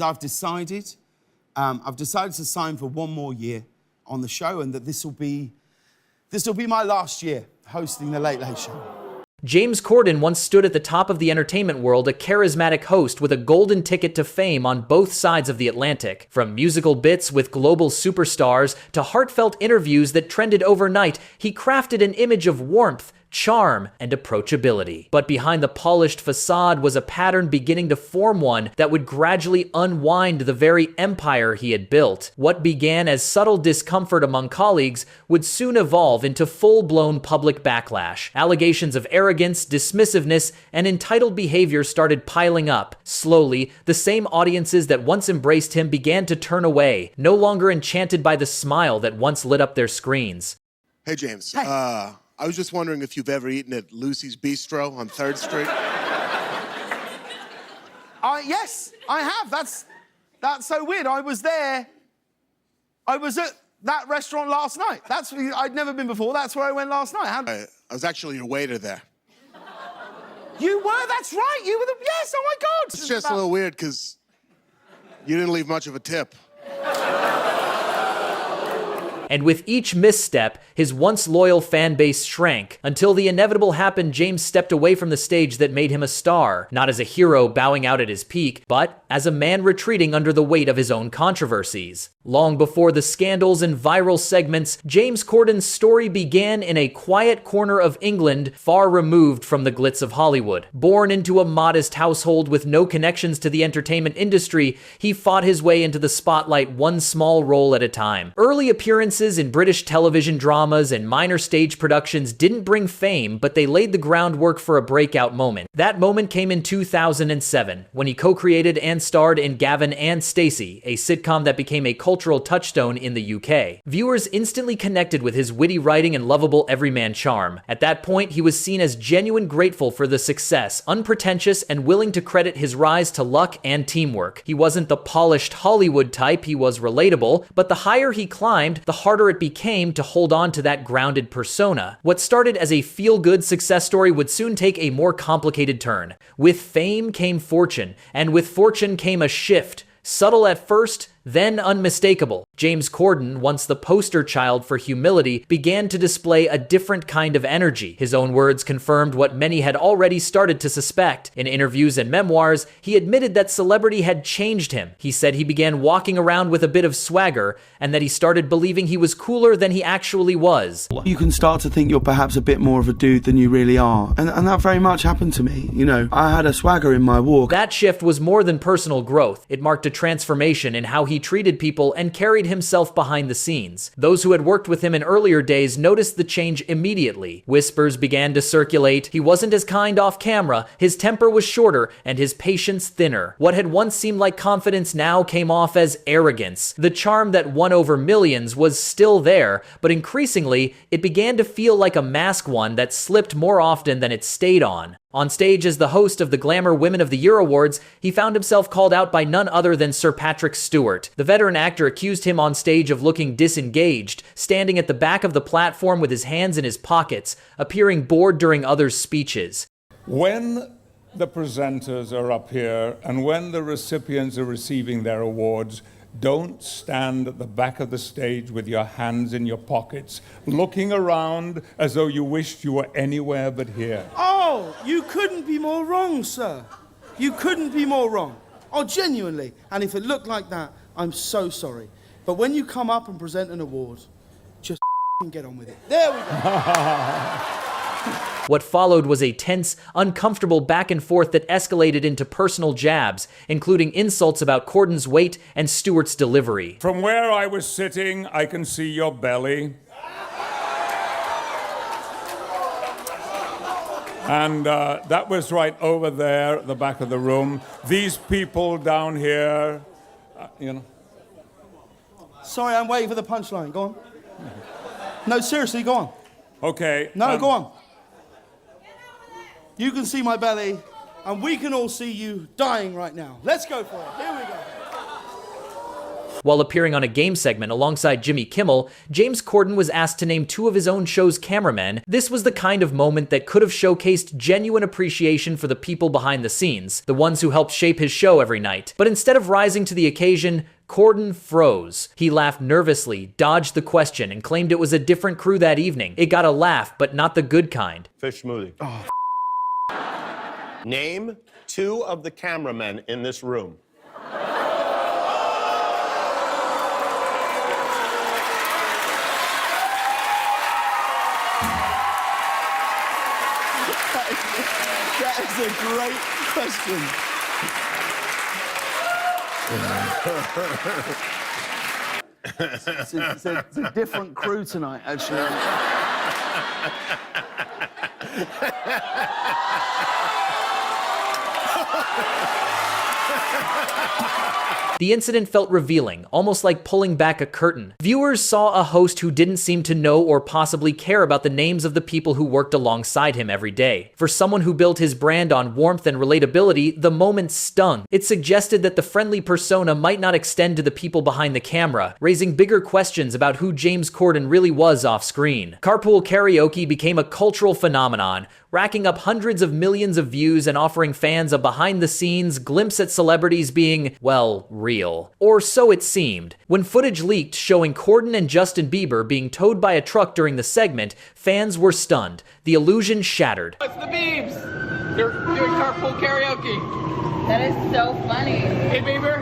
I've decided to sign for one more year on the show, and that this will be my last year hosting the Late Late Show. James Corden once stood at the top of the entertainment world, a charismatic host with a golden ticket to fame on both sides of the Atlantic. From musical bits with global superstars to heartfelt interviews that trended overnight, he crafted an image of warmth, charm, and approachability. But behind the polished facade was a pattern beginning to form, one that would gradually unwind the very empire he had built. What began as subtle discomfort among colleagues would soon evolve into full-blown public backlash. Allegations of arrogance, dismissiveness, and entitled behavior started piling up. Slowly, the same audiences that once embraced him began to turn away, no longer enchanted by the smile that once lit up their screens. Hey, James. Hey. I was just wondering if you've ever eaten at Lucy's Bistro on 3rd Street. Yes, I have. That's so weird. I was there. I was at that restaurant last night. I'd never been before. That's where I went last night. I was actually your waiter there. You were? That's right. You were the... Yes, oh my God. It's just a little weird because you didn't leave much of a tip. And with each misstep, his once loyal fan base shrank. Until the inevitable happened, James stepped away from the stage that made him a star, not as a hero bowing out at his peak, but as a man retreating under the weight of his own controversies. Long before the scandals and viral segments, James Corden's story began in a quiet corner of England, far removed from the glitz of Hollywood. Born into a modest household with no connections to the entertainment industry, he fought his way into the spotlight one small role at a time. Early appearances in British television dramas and minor stage productions didn't bring fame, but they laid the groundwork for a breakout moment. That moment came in 2007, when he co-created and starred in Gavin and Stacey, a sitcom that became a cultural touchstone in the UK. Viewers instantly connected with his witty writing and lovable everyman charm. At that point, he was seen as genuine grateful for the success, unpretentious, and willing to credit his rise to luck and teamwork. He wasn't the polished Hollywood type, he was relatable, but the higher he climbed, the harder it became to hold on to that grounded persona. What started as a feel-good success story would soon take a more complicated turn. With fame came fortune, and with fortune came a shift. Subtle at first, then unmistakable. James Corden, once the poster child for humility, began to display a different kind of energy. His own words confirmed what many had already started to suspect. In interviews and memoirs, he admitted that celebrity had changed him. He said he began walking around with a bit of swagger, and that he started believing he was cooler than he actually was. You can start to think you're perhaps a bit more of a dude than you really are. And that very much happened to me. You know, I had a swagger in my walk. That shift was more than personal growth. It marked a transformation in how he treated people and carried himself behind the scenes. Those who had worked with him in earlier days noticed the change immediately. Whispers began to circulate. He wasn't as kind off camera, his temper was shorter, and his patience thinner. What had once seemed like confidence now came off as arrogance. The charm that won over millions was still there, but increasingly, it began to feel like a mask, one that slipped more often than it stayed on. On stage as the host of the Glamour Women of the Year Awards, he found himself called out by none other than Sir Patrick Stewart. The veteran actor accused him on stage of looking disengaged, standing at the back of the platform with his hands in his pockets, appearing bored during others' speeches. When the presenters are up here and when the recipients are receiving their awards, don't stand at the back of the stage with your hands in your pockets, looking around as though you wished you were anywhere but here. Oh, you couldn't be more wrong, sir. You couldn't be more wrong. Oh, genuinely. And if it looked like that, I'm so sorry. But when you come up and present an award, just get on with it. There we go. What followed was a tense, uncomfortable back and forth that escalated into personal jabs, including insults about Corden's weight and Stewart's delivery. From where I was sitting, I can see your belly. And that was right over there at the back of the room. These people down here, you know. Sorry, I'm waiting for the punchline. Go on. No, seriously, go on. Okay. No, go on. You can see my belly, and we can all see you dying right now. Let's go for it. Here we go. While appearing on a game segment alongside Jimmy Kimmel, James Corden was asked to name 2 of his own show's cameramen. This was the kind of moment that could have showcased genuine appreciation for the people behind the scenes, the ones who helped shape his show every night. But instead of rising to the occasion, Corden froze. He laughed nervously, dodged the question, and claimed it was a different crew that evening. It got a laugh, but not the good kind. Fish smoothie. Oh. Name 2 of the cameramen in this room. That is a great question. It's a different crew tonight, actually. The incident felt revealing, almost like pulling back a curtain. Viewers saw a host who didn't seem to know or possibly care about the names of the people who worked alongside him every day. For someone who built his brand on warmth and relatability, the moment stung. It suggested that the friendly persona might not extend to the people behind the camera, raising bigger questions about who James Corden really was off-screen. Carpool Karaoke became a cultural phenomenon, racking up hundreds of millions of views and offering fans a behind-the-scenes glimpse at celebrities being, well, real. Or so it seemed. When footage leaked showing Corden and Justin Bieber being towed by a truck during the segment, fans were stunned. The illusion shattered. It's the Biebs! They're doing Carpool Karaoke. That is so funny. Hey, Bieber.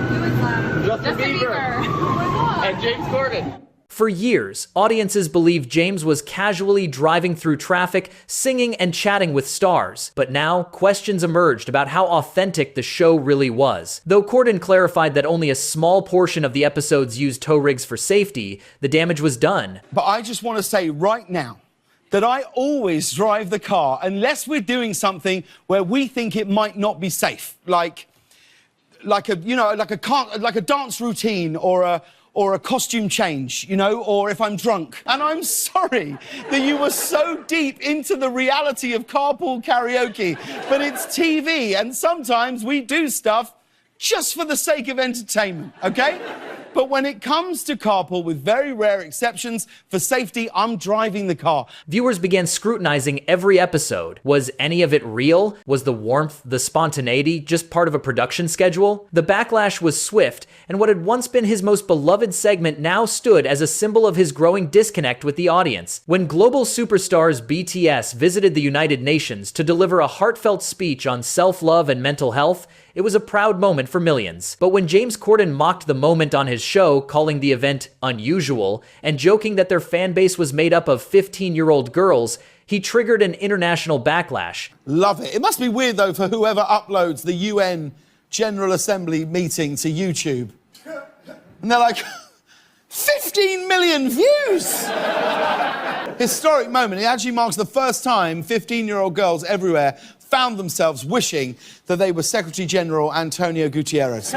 Who is that? Justin Bieber. Oh my God. And James Corden. For years, audiences believed James was casually driving through traffic, singing and chatting with stars. But now, questions emerged about how authentic the show really was. Though Corden clarified that only a small portion of the episodes used tow rigs for safety, the damage was done. But I just want to say right now that I always drive the car unless we're doing something where we think it might not be safe, like a dance routine or a costume change, you know, or if I'm drunk. And I'm sorry that you were so deep into the reality of Carpool Karaoke, but it's TV, and sometimes we do stuff just for the sake of entertainment, okay? But when it comes to carpool, with very rare exceptions, for safety, I'm driving the car. Viewers began scrutinizing every episode. Was any of it real? Was the warmth, the spontaneity, just part of a production schedule? The backlash was swift, and what had once been his most beloved segment now stood as a symbol of his growing disconnect with the audience. When global superstars BTS visited the United Nations to deliver a heartfelt speech on self-love and mental health, it was a proud moment for millions. But when James Corden mocked the moment on his show, calling the event unusual, and joking that their fan base was made up of 15-year-old girls, he triggered an international backlash. Love it. It must be weird, though, for whoever uploads the UN General Assembly meeting to YouTube. And they're like, 15 million views! Historic moment. It actually marks the first time 15-year-old girls everywhere found themselves wishing that they were Secretary General Antonio Guterres.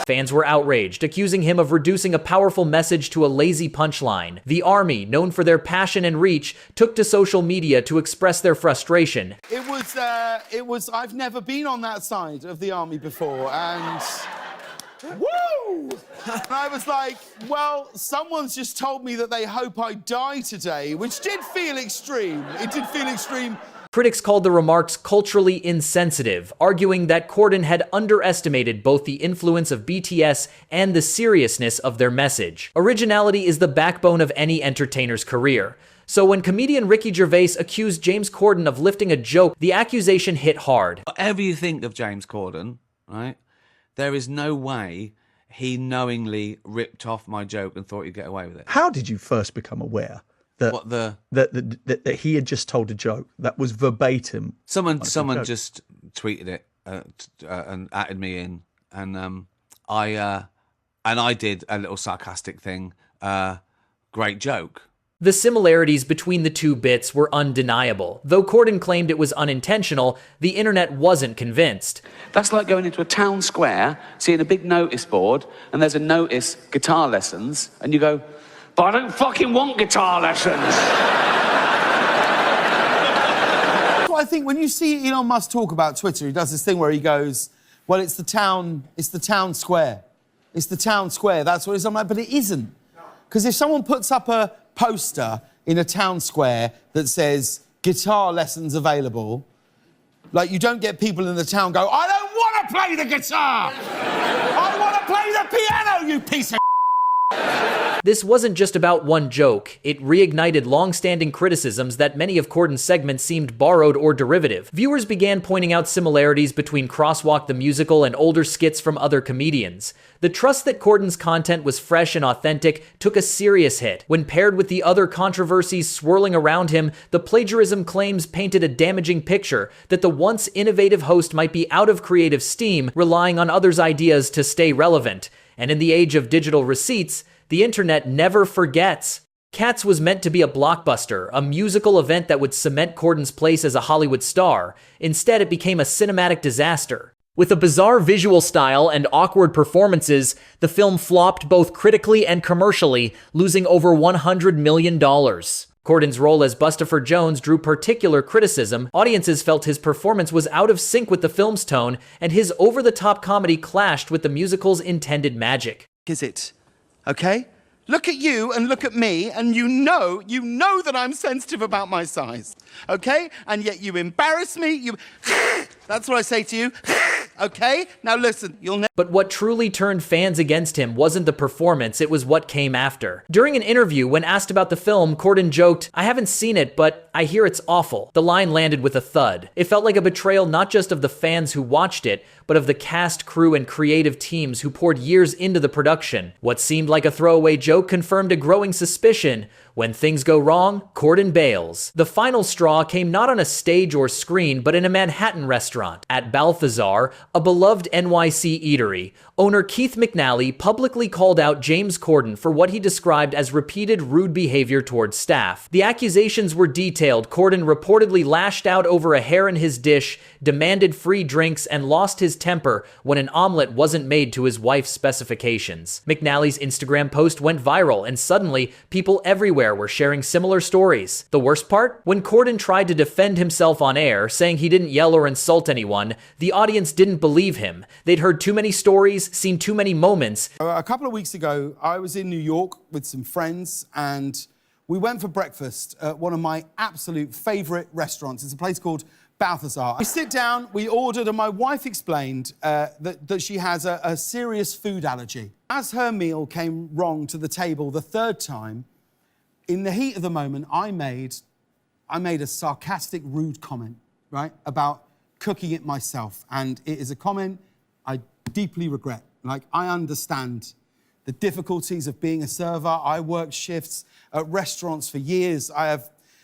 Fans were outraged, accusing him of reducing a powerful message to a lazy punchline. The army, known for their passion and reach, took to social media to express their frustration. I've never been on that side of the army before, and woo! And I was like, well, someone's just told me that they hope I die today, which did feel extreme. It did feel extreme. Critics called the remarks culturally insensitive, arguing that Corden had underestimated both the influence of BTS and the seriousness of their message. Originality is the backbone of any entertainer's career. So when comedian Ricky Gervais accused James Corden of lifting a joke, the accusation hit hard. Whatever you think of James Corden, right, there is no way he knowingly ripped off my joke and thought he'd get away with it. How did you first become aware that he had just told a joke that was verbatim? Someone just tweeted it and added me in, and I did a little sarcastic thing. Great joke. The similarities between the two bits were undeniable. Though Corden claimed it was unintentional, the internet wasn't convinced. That's like going into a town square, seeing a big notice board, and there's a notice, guitar lessons, and you go, but I don't fucking want guitar lessons. Well, I think when you see Elon Musk talk about Twitter, he does this thing where he goes, well, it's the town square. It's the town square. That's what it is. I'm like, but it isn't. Because if someone puts up a poster in a town square that says guitar lessons available, like, you don't get people in the town go, I don't want to play the guitar. I want to play the piano, you piece of... This wasn't just about one joke. It reignited long-standing criticisms that many of Corden's segments seemed borrowed or derivative. Viewers began pointing out similarities between Crosswalk the Musical and older skits from other comedians. The trust that Corden's content was fresh and authentic took a serious hit. When paired with the other controversies swirling around him, the plagiarism claims painted a damaging picture that the once innovative host might be out of creative steam, relying on others' ideas to stay relevant. And in the age of digital receipts, the internet never forgets. Cats was meant to be a blockbuster, a musical event that would cement Corden's place as a Hollywood star. Instead, it became a cinematic disaster. With a bizarre visual style and awkward performances, the film flopped both critically and commercially, losing over $100 million. Corden's role as Bustopher Jones drew particular criticism. Audiences felt his performance was out of sync with the film's tone, and his over-the-top comedy clashed with the musical's intended magic. Is it? Okay? Look at you and look at me, and you know that I'm sensitive about my size. Okay? And yet you embarrass me. That's what I say to you. Okay? Now listen, you'll never... But what truly turned fans against him wasn't the performance, it was what came after. During an interview, when asked about the film, Corden joked, "I haven't seen it, but I hear it's awful." The line landed with a thud. It felt like a betrayal not just of the fans who watched it, but of the cast, crew, and creative teams who poured years into the production. What seemed like a throwaway joke confirmed a growing suspicion. When things go wrong, Corden bails. The final straw came not on a stage or screen, but in a Manhattan restaurant. At Balthazar, a beloved NYC eatery, owner Keith McNally publicly called out James Corden for what he described as repeated rude behavior towards staff. The accusations were detailed. Corden reportedly lashed out over a hair in his dish, demanded free drinks, and lost his temper when an omelet wasn't made to his wife's specifications. McNally's Instagram post went viral, and suddenly, people everywhere were sharing similar stories. The worst part? When Corden tried to defend himself on air, saying he didn't yell or insult anyone, the audience didn't believe him. They'd heard too many stories, seen too many moments. A couple of weeks ago, I was in New York with some friends, and we went for breakfast at one of my absolute favourite restaurants. It's a place called Balthazar. We sit down, we ordered, and my wife explained that she has a serious food allergy. As her meal came wrong to the table the third time, in the heat of the moment, I made a sarcastic, rude comment, right, about cooking it myself. And it is a comment I deeply regret. Like, I understand the difficulties of being a server. I worked shifts at restaurants for years.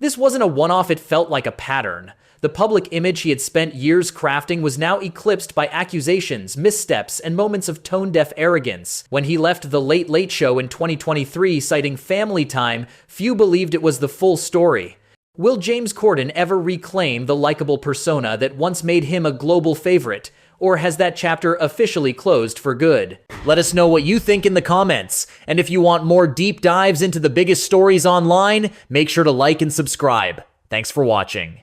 This wasn't a one-off, it felt like a pattern. The public image he had spent years crafting was now eclipsed by accusations, missteps, and moments of tone-deaf arrogance. When he left The Late Late Show in 2023 citing family time, few believed it was the full story. Will James Corden ever reclaim the likable persona that once made him a global favorite? Or has that chapter officially closed for good? Let us know what you think in the comments. And if you want more deep dives into the biggest stories online, make sure to like and subscribe. Thanks for watching.